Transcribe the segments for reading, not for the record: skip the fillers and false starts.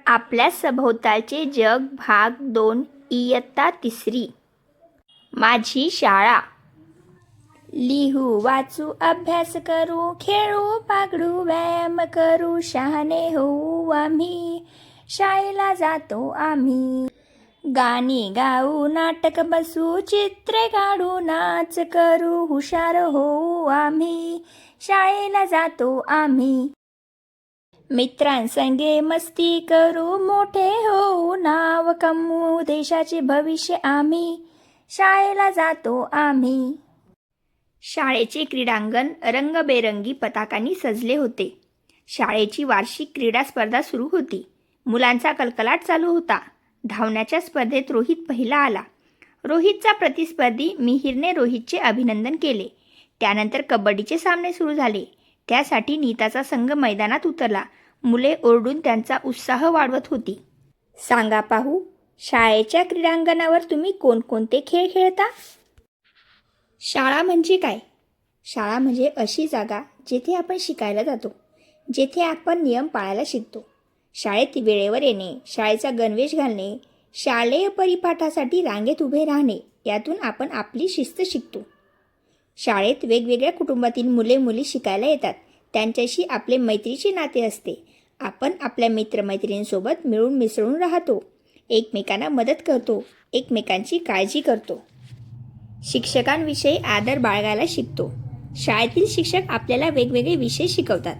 आपल्या सभोवतालचे जग भाग 2 इयत्ता 3. माझी शाळा. लिहू वाचू अभ्यास करू, खेळू बागडू व्यायाम करू, शहाणे होऊ आम्ही, शाळेला जातो आम्ही. गाणी गाऊ, नाटक बसू, चित्रे काढू, नाच करू, हुशार होऊ आम्ही, शाळेला जातो आम्ही. मित्रांसंगे मस्ती करू, मोठे होऊ, नाव कमवू, देशाचे भविष्य आम्ही, शाळेला जातो आम्ही. शाळेचे क्रीडांगण रंगबेरंगी पताकांनी सजले होते. शाळेची वार्षिक क्रीडा स्पर्धा सुरू होती. मुलांचा कलकलाट चालू होता. धावण्याच्या स्पर्धेत रोहित पहिला आला. रोहितचा प्रतिस्पर्धी मिहिरने रोहितचे अभिनंदन केले. त्यानंतर कबड्डीचे सामने सुरू झाले. त्यासाठी नीताचा संघ मैदानात उतरला. मुले ओरडून त्यांचा उत्साह वाढवत होती. सांगा पाहू, शाळेच्या क्रीडांगणावर तुम्ही कोणकोणते खेळ खेळता? शाळा म्हणजे काय? शाळा म्हणजे अशी जागा जिथे आपण शिकायला जातो, जेथे आपण नियम पाळायला शिकतो. शाळेत वेळेवर येणे, शाळेचा गणवेश घालणे, शालेय परिपाठासाठी रांगेत उभे राहणे, यातून आपण आपली शिस्त शिकतो. शाळेत वेगवेगळ्या कुटुंबातील मुले मुली शिकायला येतात. त्यांच्याशी आपले मैत्रीचे नाते असते. आपण आपल्या मित्रमैत्रिणींसोबत मिळून मिसळून राहतो, एकमेकांना मदत करतो, एकमेकांची काळजी करतो. शिक्षकांविषयी आदर बाळगायला शिकतो. शाळेतील शिक्षक आपल्याला वेगवेगळे विषय शिकवतात.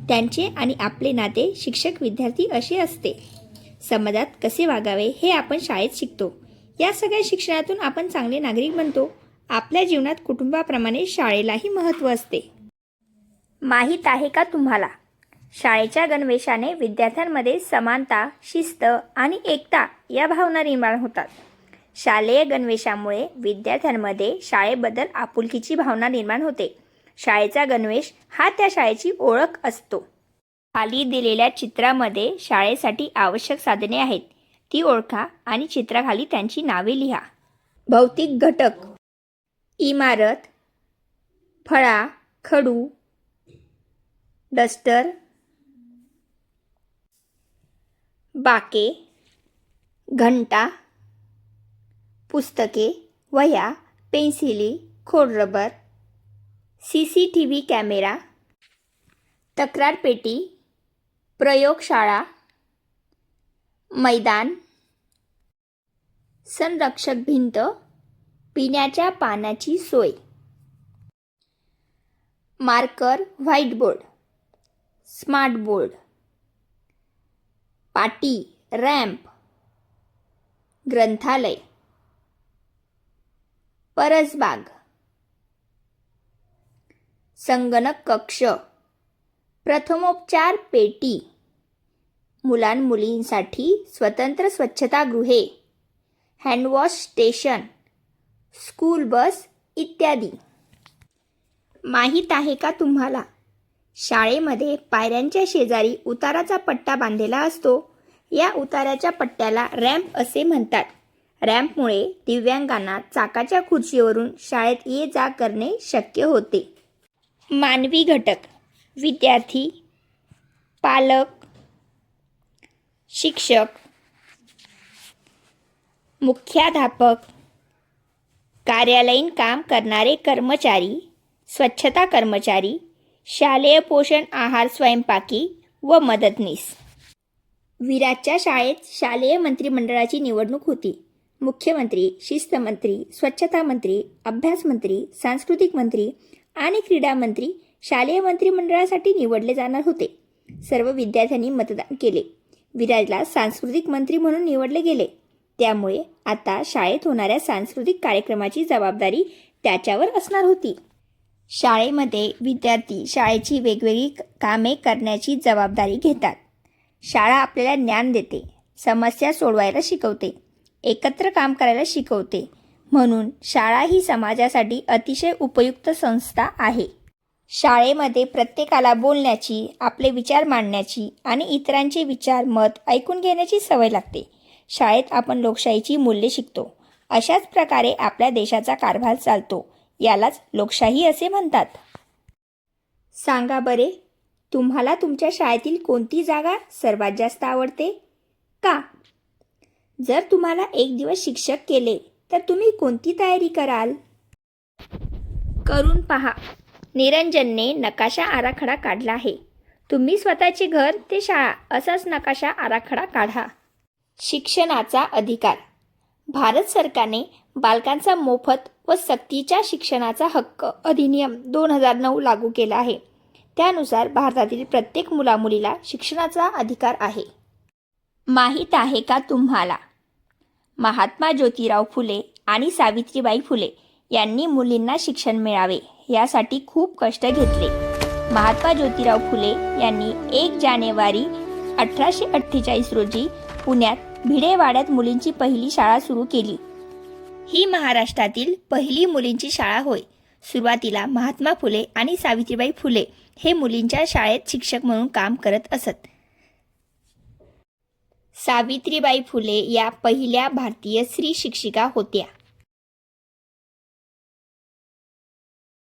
त्यांचे आणि आपले नाते शिक्षक विद्यार्थी असे असते. समाजात कसे वागावे हे आपण शाळेत शिकतो. या सगळ्या शिक्षणातून आपण चांगले नागरिक बनतो. आपल्या जीवनात कुटुंबाप्रमाणे शाळेलाही महत्त्व असते. माहीत आहे का तुम्हाला, शाळेच्या गणवेशाने विद्यार्थ्यांमध्ये समानता, शिस्त आणि एकता या भावना निर्माण होतात. शालेय गणवेशामुळे विद्यार्थ्यांमध्ये शाळेबद्दल आपुलकीची भावना निर्माण होते. शाळेचा गणवेश हा त्या शाळेची ओळख असतो. खाली दिलेल्या चित्रामध्ये शाळेसाठी आवश्यक साधने आहेत. ती ओळखा आणि चित्राखाली त्यांची नावे लिहा. भौतिक घटक: इमारत, फळा, खडू, डस्टर, बाके, घंटा, पुस्तके, वह्या, पेन्सिली, खोडरबर, CCTV कॅमेरा, तक्रार पेटी, प्रयोगशाळा, मैदान, संरक्षक भिंत, पिण्याच्या पाण्याची सोय, मार्कर, व्हाईटबोर्ड, स्मार्ट बोर्ड, पाटी, रॅम्प, ग्रंथालय, परसबाग, संगणक कक्ष, प्रथमोपचार पेटी, मुलांमुलींसाठी स्वतंत्र स्वच्छतागृहे, हँडवॉश स्टेशन, स्कूल बस इत्यादी. माहीत आहे का तुम्हाला, शाळेमध्ये पायऱ्यांच्या शेजारी उताराचा पट्टा बांधलेला असतो. या उताराच्या पट्ट्याला रॅम्प असे म्हणतात. रॅम्पमुळे दिव्यांगांना चाकाच्या खुर्चीवरून शाळेत ये जा करणे शक्य होते. मानवी घटक: विद्यार्थी, पालक, शिक्षक, मुख्याध्यापक, कार्यालयीन काम करणारे कर्मचारी, स्वच्छता कर्मचारी, शालेय पोषण आहार स्वयंपाकी व मदतनीस. विराजच्या शाळेत शालेय मंत्रिमंडळाची निवडणूक होती. मुख्यमंत्री, शिस्तमंत्री, स्वच्छता मंत्री, अभ्यास मंत्री, सांस्कृतिक मंत्री आणि क्रीडा मंत्री शालेय मंत्रिमंडळासाठी निवडले जाणार होते. सर्व विद्यार्थ्यांनी मतदान केले. विराजला सांस्कृतिक मंत्री म्हणून निवडले गेले. त्यामुळे आता शाळेत होणाऱ्या सांस्कृतिक कार्यक्रमाची जबाबदारी त्याच्यावर असणार होती. शाळेमध्ये विद्यार्थी शाळेची वेगवेगळी कामे करण्याची जबाबदारी घेतात. शाळा आपल्याला ज्ञान देते, समस्या सोडवायला शिकवते, एकत्र काम करायला शिकवते. म्हणून शाळा ही समाजासाठी अतिशय उपयुक्त संस्था आहे. शाळेमध्ये प्रत्येकाला बोलण्याची, आपले विचार मांडण्याची आणि इतरांचे विचार, मत ऐकून घेण्याची सवय लागते. शाळेत आपण लोकशाहीची मूल्ये शिकतो. अशाच प्रकारे आपल्या देशाचा कारभार चालतो. यालाच लोकशाही असे म्हणतात. सांगा बरे, तुम्हाला तुमच्या शाळेतील कोणती जागा सर्वात जास्त आवडते? का? जर तुम्हाला एक दिवस शिक्षक केले तर तुम्ही कोणती तयारी कराल? करून पहा. निरंजनने नकाशा आराखडा काढला आहे. तुम्ही स्वतःचे घर ते शाळा असाच नकाशा आराखडा काढा. शिक्षणाचा अधिकार. भारत सरकारने बालकांचा मोफत व सक्तीच्या शिक्षणाचा हक्क अधिनियम 2009 लागू केला आहे. त्यानुसार भारतातील प्रत्येक मुलामुलीला शिक्षणाचा अधिकार आहे. माहीत आहे का तुम्हाला? महात्मा ज्योतिराव फुले आणि सावित्रीबाई फुले यांनी मुलींना शिक्षण मिळावे यासाठी खूप कष्ट घेतले. महात्मा ज्योतिराव फुले यांनी 1 जानेवारी 1848 रोजी पुण्यात भिडेवाड्यात मुलींची पहिली शाळा सुरू केली. ही महाराष्ट्रातील पहिली मुलींची शाळा होय. सुरुवातीला महात्मा फुले आणि सावित्रीबाई फुले हे मुलींच्या शाळेत शिक्षक म्हणून काम करत असत. सावित्रीबाई फुले या पहिल्या भारतीय स्त्री शिक्षिका होत्या.